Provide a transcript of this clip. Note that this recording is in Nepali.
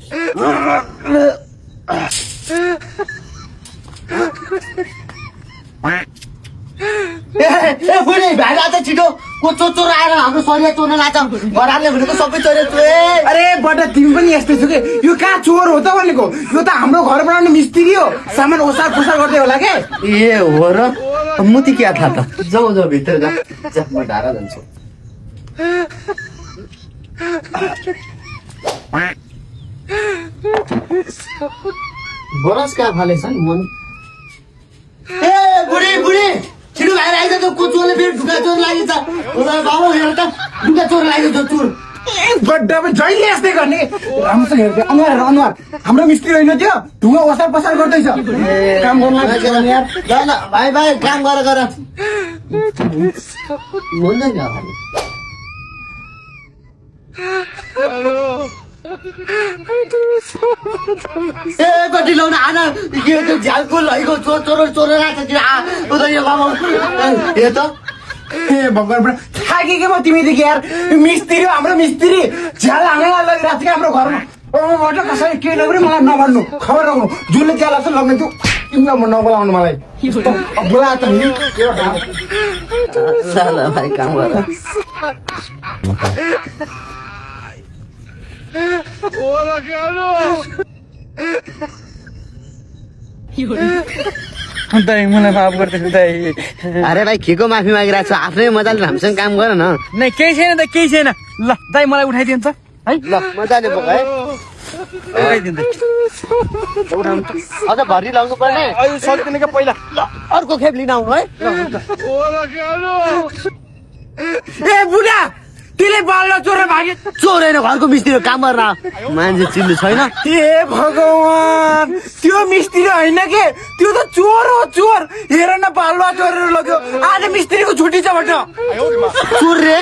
बुढी भाइ आज छिटो को चोर आएर हाम्रो शरीर चोर्न लाग्छ घरले भनेको सबै चोरे चोरे। अरे बडा तिमी पनि यस्तै छु के यो कहाँ चोर हो त भनेको यो त हाम्रो घर बनाउने मिस्त्री हो सामान ओसार पुसार गर्दै होला के ए हो र म त के थाहा त जाऊ जाऊ भित्र जा म ढारा जान्छु। बरस कहाँ फालेछ नि मन। ए बुढी बुढी छिटो भाइ आइज त को चोरले फेरि ढुका चोर लागेछ बाबा हेर त ढुका चोर लागेछ चोर। बड्डा पनि जहिले यस्तै गर्ने राम्रोसँग हेर्दै अनुहार अनुहार हाम्रो मिस्त्री होइन त्यो ढुङ्गा ओसार पसार गर्दैछ काम गर्नु लाग्छ यार। ल ल भाइ भाइ काम गर हुन्छ नि ए कति लाउन आना यो त झ्यालको लैको चोर चोर चोर राख्छ यो बाबा हे त ए भगवान थाके के म तिमीदेखि यार मिस्त्री हो हाम्रो मिस्त्री झ्याल हानेर लगिरहेको छ हाम्रो घरमा ओबाट कसैले के नगरी मलाई नभन्नु खबर राख्नु जसले ज्याल लाग्छ लग्ने त्यो तिमीलाई नबोलाउनु मलाई बोला त नि ल भाइ काम गर। दाइ मलाई माफ गरिदिनु दाइ। अरे भाइ के को माफी मागिरहेको छ आफ्नै मजाले हामीसँग काम गर न। नै केही छैन दाइ केही छैन ल दाइ मलाई उठाइदिन्छ है ल मजाले बोक है उठाइदिन्छ अझ भरि लाउनु पर्ने अहिले सक्दिन के पहिला ल अर्को खेप लिन आउनु है। ए बुढा तिले बाल्न चोर भागे चोर होइन घरको मिस्त्री काम गर्न मान्छे चिन्नु छैन। ए भगवान त्यो मिस्त्री होइन के त्यो त चोर हो चोर हेर न बालुवा चोरेर लग्यो आज मिस्त्रीको छुट्टी छ भन्छ चोर रे